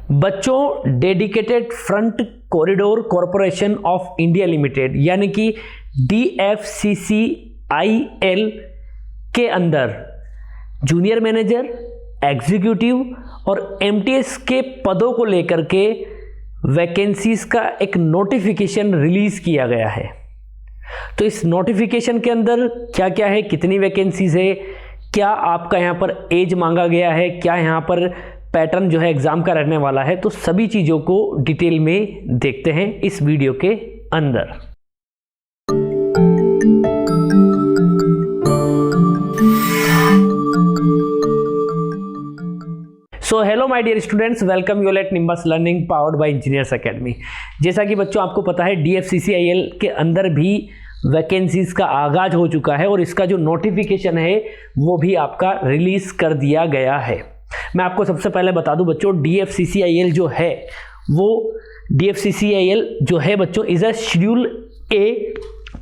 बच्चों dedicated front corridor corporation of India limited यानी कि DFCCIL के अंदर जूनियर मैनेजर, एग्जीक्यूटिव और MTS के पदों को लेकर के वैकेंसीज का एक नोटिफिकेशन रिलीज किया गया है। तो इस नोटिफिकेशन के अंदर क्या क्या है, कितनी वैकेंसीज है, क्या आपका यहाँ पर एज मांगा गया है, क्या यहाँ पर पैटर्न जो है एग्जाम का रहने वाला है, तो सभी चीज़ों को डिटेल में देखते हैं इस वीडियो के अंदर। So hello my dear students, welcome you at Nimbus Learning powered by Engineers Academy. जैसा कि बच्चों आपको पता है DFCCIL के अंदर भी वैकेंसीज का आगाज हो चुका है और इसका जो नोटिफिकेशन है वो भी आपका रिलीज कर दिया गया है। मैं आपको सबसे पहले बता दूं बच्चों, DFCCIL जो है वो DFCCIL जो है बच्चों is a schedule a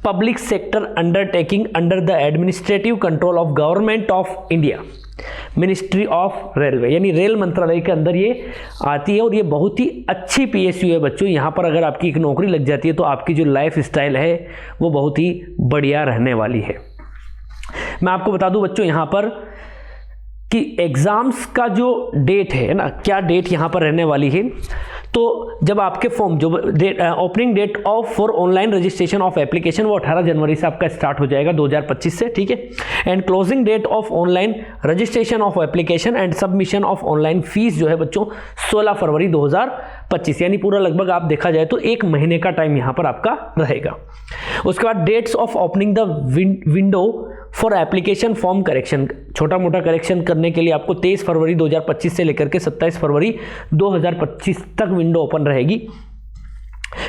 public sector undertaking under the administrative control of government of India, ministry of railway, यानी रेल मंत्रालय के अंदर ये आती है और ये बहुत ही अच्छी PSU है बच्चों। यहाँ पर अगर आपकी एक नौकरी लग जाती है तो आपकी जो लाइफ स्टाइल है वो बहुत ही बढ़िया रहने वाली है। मैं आपको बता दूं बच्चों यहाँ पर कि एग्जाम्स का जो डेट है ना, क्या डेट यहाँ पर रहने वाली है, तो जब आपके फॉर्म जो opening date of for online registration of application वो 18 जनवरी से आपका स्टार्ट हो जाएगा 2025 से, ठीक है। And closing date of online registration of application and submission of online fees जो है बच्चों 16 फरवरी 2025, यानी पूरा लगभग आप देखा जाए तो एक महीने का टाइम यहाँ पर आपका रहेगा। उसके बाद dates of opening the window for application form correction, छोटा मोटा करेक्शन करने के लिए आपको 23 फरवरी 2025 से लेकर के 27 फरवरी 2025 तक विंडो ओपन रहेगी।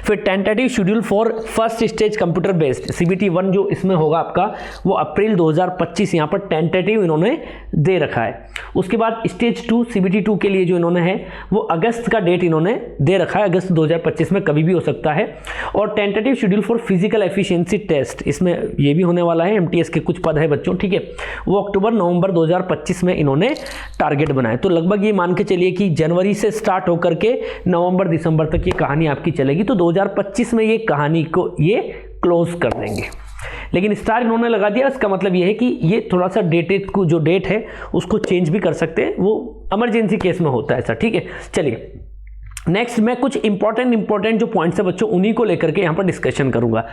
फिर tentative schedule for first stage computer based CBT 1 जो इसमें होगा आपका वो अप्रैल 2025 यहाँ पर टेंटेटिव इन्होंने दे रखा है। उसके बाद स्टेज 2 CBT 2 के लिए जो इन्होंने है वो अगस्त का डेट इन्होंने दे रखा है, अगस्त 2025 में कभी भी हो सकता है। और tentative schedule for physical efficiency test, इसमें ये भी होने वाला है, MTS के कुछ पद है बच्चों, ठीक है, वो अक्टूबर नवंबर 2025 में इन्होंने टारगेट बनाए। तो लगभग ये मान के चलिए कि जनवरी से स्टार्ट होकर के नवंबर दिसंबर तक ये कहानी आपकी चलेगी। तो 2025 में ये कहानी को ये क्लोज कर देंगे, लेकिन स्टार इन्होंने लगा दिया। इसका मतलब ये है कि ये थोड़ा सा डेटेड को जो डेट है उसको चेंज भी कर सकते हैं, वो इमरजेंसी केस में होता है ऐसा, ठीक है। चलिए नेक्स्ट मैं कुछ इंपॉर्टेंट जो पॉइंट्स है बच्चों उन्हीं को लेकर के यहाँ पर डिस्कशन करूंगा।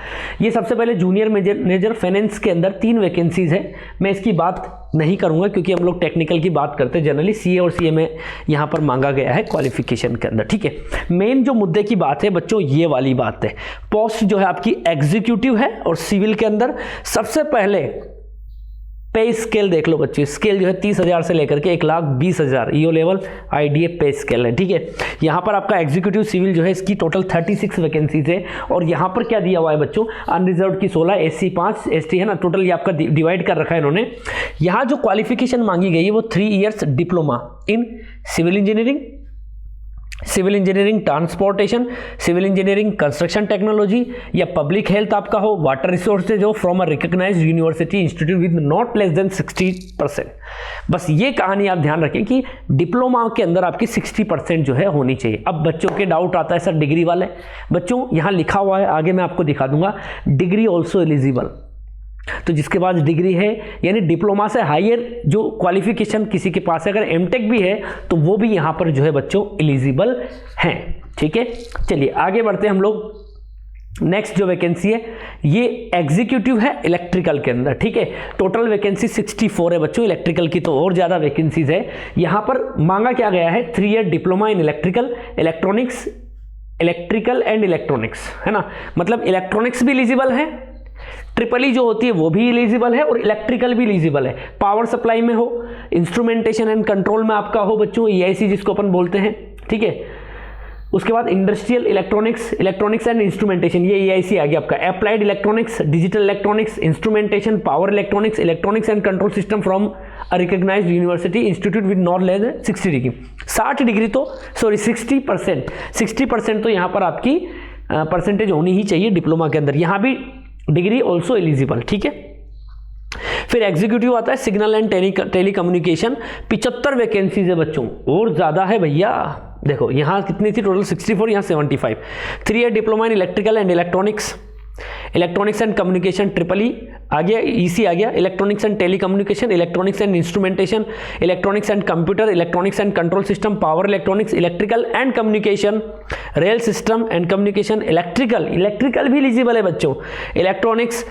ये सबसे पहले जूनियर मैनेजर फाइनेंस के अंदर 3 वैकेंसीज है। मैं इसकी बात नहीं करूंगा क्योंकि हम लोग टेक्निकल की बात करते हैं, जनरली CA और CA में यहाँ पर मांगा गया है क्वालिफिकेशन के अंदर, ठीक है। मेन जो मुद्दे की बात है बच्चों ये वाली बात है, पोस्ट जो है आपकी एग्जीक्यूटिव है और सिविल के अंदर सबसे पहले पे स्केल देख लो बच्चों, स्केल जो है 30,000 से लेकर के 1,20,000 EO लेवल IDA पे स्केल है, ठीक है। यहाँ पर आपका एग्जीक्यूटिव सिविल जो है इसकी टोटल 36 वैकेंसीज है और यहाँ पर क्या दिया हुआ है बच्चों, अनरिजर्व्ड की 16, SC 5, ST है ना, टोटल ये आपका डिवाइड कर रखा है इन्होंने। यहाँ जो क्वालिफिकेशन मांगी गई है वो 3 years diploma in civil engineering, civil engineering transportation, civil engineering construction technology या पब्लिक हेल्थ आपका हो, वाटर रिसोर्सेज हो from a recognised university institute with not less than 60%। बस ये कहानी आप ध्यान रखें कि डिप्लोमा के अंदर आपकी 60% जो है होनी चाहिए। अब बच्चों के डाउट आता है सर डिग्री वाले, बच्चों यहाँ लिखा हुआ है, आगे मैं आपको दिखा दूंगा, डिग्री ऑल्सो एलिजिबल। तो जिसके पास डिग्री है यानी डिप्लोमा से हायर जो क्वालिफिकेशन किसी के पास है, अगर MTech भी है तो वो भी यहाँ पर जो है बच्चों एलिजिबल हैं, ठीक है। चलिए आगे बढ़ते हैं हम लोग। नेक्स्ट जो वैकेंसी है ये एग्जीक्यूटिव है इलेक्ट्रिकल के अंदर, ठीक है। टोटल वैकेंसी 64 है बच्चों, इलेक्ट्रिकल की तो और ज़्यादा वैकेंसीज है। यहाँ पर मांगा क्या गया है, 3 year diploma in electrical, electronics, electrical and electronics, है ना, मतलब इलेक्ट्रॉनिक्स भी एलिजिबल है, ट्रिपल जो होती है वो भी एलिजिबल है और इलेक्ट्रिकल भी एलिजिबल है। पावर सप्लाई में हो, इंस्ट्रूमेंटेशन एंड कंट्रोल में आपका हो बच्चों EIC जिसको अपन बोलते हैं, ठीक है। उसके बाद इंडस्ट्रियल इलेक्ट्रॉनिक्स एंड इंस्ट्रूमेंटेशन, ये EIC आ गया आपका। Applied electronics, digital electronics, instrumentation, power electronics and control system from a recognised university institute with not less than 60 degree, 60 degree तो सॉरी 60% तो यहाँ पर आपकी परसेंटेज होनी ही चाहिए डिप्लोमा के अंदर, यहाँ भी डिग्री ऑल्सो एलिजिबल, ठीक है। फिर एग्जीक्यूटिव आता है signal and telecommunication, 75 vacancies है बच्चों, और ज्यादा है भैया, देखो यहाँ कितनी थी टोटल 64, यहाँ 75। 3 year diploma in electrical and electronics and communication triple आ गया, ईसी आ गया, electronics and telecommunication, electronics and instrumentation, electronics and computer, electronics and control system, power electronics, electrical and communication, rail system and communication, electrical भी eligible है बच्चों, electronics,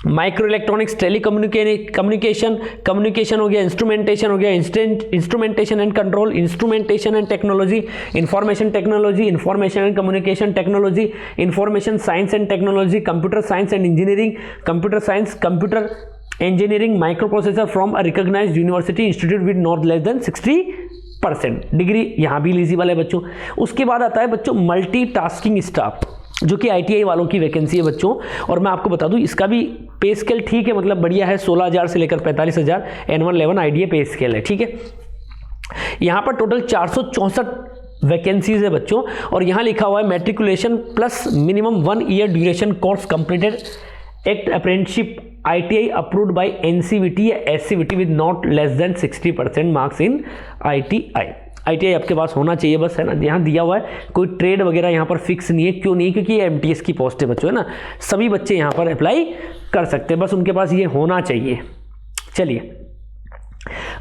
microelectronics, telecommunication हो गया, instrumentation हो गया, instrumentation and control, instrumentation and technology, information technology, information and communication technology, information science and technology, computer science and engineering, computer science, computer engineering, microprocessor from a recognised university institute with not less than 60% degree, यहाँ भी eligible है बच्चों। उसके बाद आता है बच्चों multitasking staff, जो कि ITI वालों की वैकेंसी है बच्चों। और मैं आपको बता दूं इसका भी पे स्केल ठीक है, मतलब बढ़िया है, 16,000 से लेकर 45,000 N111 IDA पे स्केल है, ठीक है। यहाँ पर टोटल 464 वैकेंसीज है बच्चों, और यहाँ लिखा हुआ है matriculation plus minimum 1 year duration course completed act apprenticeship ITI approved by NCVT या SCVT with not less than 60% marks in ITI आपके पास होना चाहिए बस, है ना। यहाँ दिया हुआ है, कोई ट्रेड वगैरह यहाँ पर फिक्स नहीं है, क्यों नहीं, क्योंकि ये MTS की पोस्ट है बच्चों, है ना। सभी बच्चे यहाँ पर अप्लाई कर सकते हैं, बस उनके पास ये होना चाहिए। चलिए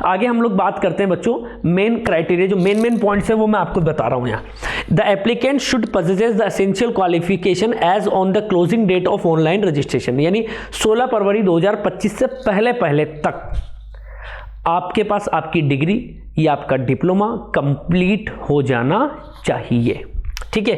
आगे हम लोग बात करते हैं बच्चों मेन क्राइटेरिया, जो मेन पॉइंट्स है वो मैं आपको बता रहा हूँ यहाँ। The applicant should possesses the essential qualification as on the closing date of online registration, यानी 16 फरवरी 2025 से पहले तक आपके पास आपकी डिग्री या आपका डिप्लोमा कंप्लीट हो जाना चाहिए, ठीक है।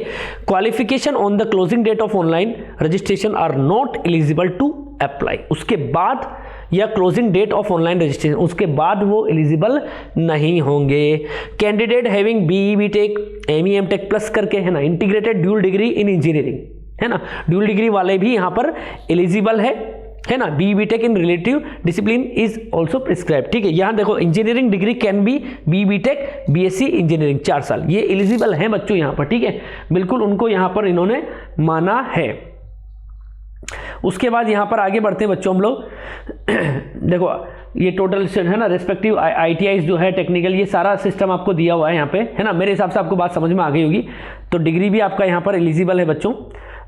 Qualification on the closing date of online registration are not eligible to apply, उसके बाद या closing date of online registration उसके बाद वो एलिजिबल नहीं होंगे। Candidate having BE BTech ME MTech plus करके, है ना, integrated dual degree in engineering, है ना, ड्यूल डिग्री वाले भी यहाँ पर एलिजिबल है ना। BE BTech in relative discipline is also prescribe, ठीक है। यहाँ देखो engineering degree can be BE BTech BSc engineering 4 साल, ये एलिजिबल है बच्चों यहाँ पर, ठीक है, बिल्कुल उनको यहाँ पर इन्होंने माना है। उसके बाद यहाँ पर आगे बढ़ते हैं बच्चों हम लोग। देखो ये टोटल है ना रेस्पेक्टिव ITIs जो है टेक्निकल, ये सारा सिस्टम आपको दिया हुआ है यहाँ पे, है ना। मेरे हिसाब से आपको बात समझ में आ गई होगी। तो डिग्री भी आपका यहाँ पर एलिजिबल है बच्चों।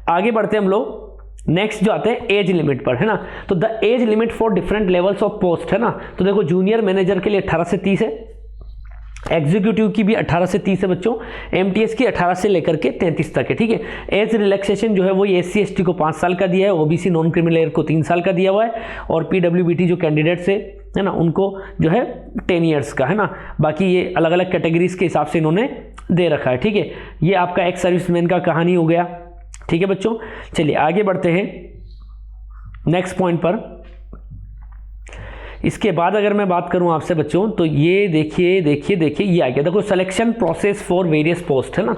आगे बढ़ते हैं हम लोग, नेक्स्ट जो आते हैं एज लिमिट पर, है ना। तो the age limit for different levels of post, है ना। तो देखो जूनियर मैनेजर के लिए 18 से 30 है, एग्जीक्यूटिव की भी 18 से 30 है बच्चों, MTS की 18 से लेकर के 33 तक है, ठीक है। एज रिलैक्सेशन जो है वो SC ST को 5 साल का दिया है, OBC नॉन क्रिमिनल को 3 साल का दिया हुआ है, और PWBT जो कैंडिडेट्स है ना उनको जो है 10 ईयर्स का, है ना। बाकी ये अलग अलग कैटेगरीज के हिसाब से इन्होंने दे रखा है, ठीक है। ये आपका एक्स सर्विसमैन का कहानी हो गया, ठीक है बच्चों। चलिए आगे बढ़ते हैं नेक्स्ट पॉइंट पर। इसके बाद अगर मैं बात करूं आपसे बच्चों, तो ये देखिए ये आ गया, देखो selection process for various post, है ना।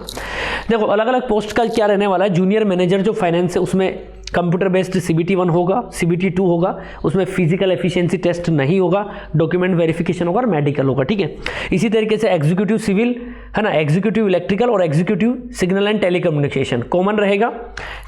देखो अलग अलग पोस्ट का क्या रहने वाला है। जूनियर मैनेजर जो फाइनेंस है उसमें कंप्यूटर बेस्ड CBT 1 होगा, CBT 2 होगा, उसमें फिजिकल एफिशिएंसी टेस्ट नहीं होगा, डॉक्यूमेंट वेरिफिकेशन होगा और मेडिकल होगा, ठीक है। इसी तरीके से एग्जीक्यूटिव सिविल, है ना, एग्जीक्यूटिव इलेक्ट्रिकल और executive signal and telecommunication common रहेगा।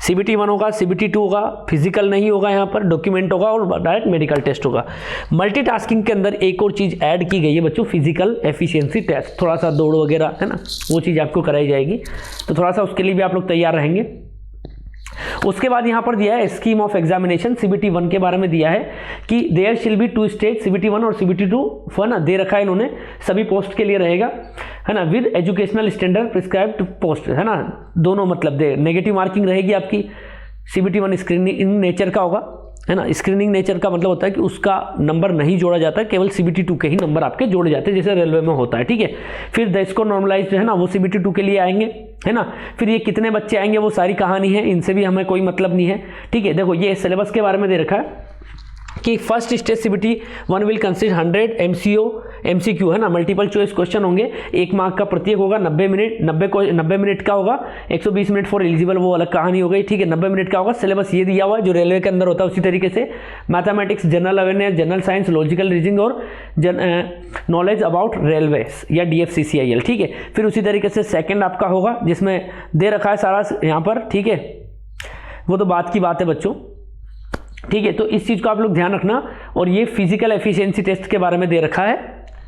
CBT 1 होगा, CBT 2 होगा, फिजिकल नहीं होगा, यहाँ पर डॉक्यूमेंट होगा और डायरेक्ट मेडिकल टेस्ट होगा। मल्टीटास्किंग के अंदर एक और चीज़ ऐड की गई है बच्चों, फिजिकल एफिशिएंसी टेस्ट, थोड़ा सा दौड़ वगैरह, है ना, वो चीज़ आपको कराई जाएगी, तो थोड़ा सा उसके लिए भी आप लोग तैयार रहेंगे। उसके बाद यहां पर दिया है स्कीम ऑफ एग्जामिनेशन, CBT 1 के बारे में दिया है कि देयर शिल बी 2 स्टेज, CBT 1 और CBT 2 है ना, दे रखा है इन्होंने, सभी पोस्ट के लिए रहेगा, है ना, with educational standard prescribed post, है ना, दोनों मतलब दे। नेगेटिव मार्किंग रहेगी आपकी। CBT 1 स्क्रीनिंग नेचर का होगा, है ना। स्क्रीनिंग नेचर का मतलब होता है कि उसका नंबर नहीं जोड़ा जाता है, केवल CBT 2 के ही नंबर आपके जोड़े जाते हैं, जैसे रेलवे में होता है, ठीक है। फिर द स्कोर नॉर्मलाइज्ड, है ना, वो CBT 2 के लिए आएंगे, है ना। फिर ये कितने बच्चे आएंगे वो सारी कहानी है, इनसे भी हमें कोई मतलब नहीं है, ठीक है। देखो ये सिलेबस के बारे में दे रखा है कि first stage CBT 1 will consist 100 MCQ, है ना, मल्टीपल चॉइस क्वेश्चन होंगे, 1 मार्क का प्रत्येक होगा, 90 मिनट का होगा, 120 मिनट फॉर एलिजिबल, वो अलग कहानी हो गई, ठीक है। 90 मिनट का होगा। सिलेबस ये दिया हुआ है जो रेलवे के अंदर होता है उसी तरीके से। Mathematics, general awareness, general science, logical reasoning और नॉलेज अबाउट रेलवे या DFCCIL, ठीक है। फिर उसी तरीके से सेकेंड आपका होगा जिसमें दे रखा है सारा यहाँ पर, ठीक है, वो तो बात की बात है बच्चों, ठीक है। तो इस चीज़ को आप लोग ध्यान रखना। और ये फिजिकल एफिशिएंसी टेस्ट के बारे में दे रखा है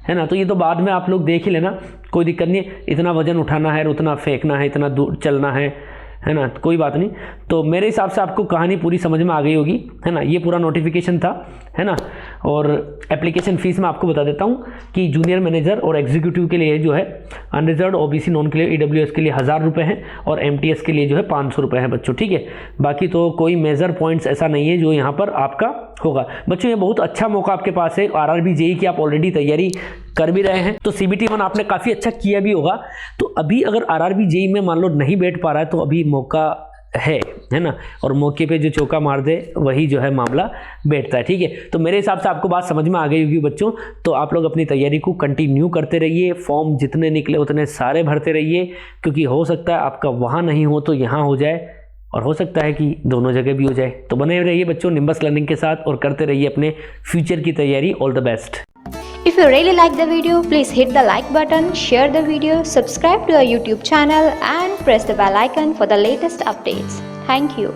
है ना। तो ये तो बाद में आप लोग देख ही लेना, कोई दिक्कत नहीं है। इतना वजन उठाना है, उतना फेंकना है, इतना दूर चलना है ना, कोई बात नहीं। तो मेरे हिसाब से आपको कहानी पूरी समझ में आ गई होगी, है ना। ये पूरा नोटिफिकेशन था, है ना। और एप्लीकेशन फ़ीस मैं आपको बता देता हूँ कि जूनियर मैनेजर और एग्जीक्यूटिव के लिए जो है अनरिजर्व ओबीसी नॉन के लिए EWS के लिए 1000 रुपये हैं और MTS के लिए जो है 500 रुपये है बच्चों, ठीक है। बाकी तो कोई मेजर पॉइंट्स ऐसा नहीं है जो यहाँ पर आपका होगा बच्चों। ये बहुत अच्छा मौका आपके पास है। RRB JEE की आप ऑलरेडी तैयारी कर भी रहे हैं, तो CBT 1 आपने काफ़ी अच्छा किया भी होगा। तो अभी अगर RRB JEE में मान लो नहीं बैठ पा रहा है तो अभी मौका है ना। और मौके पे जो चौका मार दे वही जो है मामला बैठता है, ठीक है। तो मेरे हिसाब से आपको बात समझ में आ गई होगी बच्चों। तो आप लोग अपनी तैयारी को कंटिन्यू करते रहिए, फॉर्म जितने निकले उतने सारे भरते रहिए, क्योंकि हो सकता है आपका वहाँ नहीं हो तो यहाँ हो जाए, और हो सकता है कि दोनों जगह भी हो जाए। तो बने रहिए बच्चों निम्बस लर्निंग के साथ और करते रहिए अपने फ्यूचर की तैयारी। All the best. If you really like the video, please hit the like button, share the video, subscribe to our YouTube channel and press the bell icon for the latest updates. Thank you.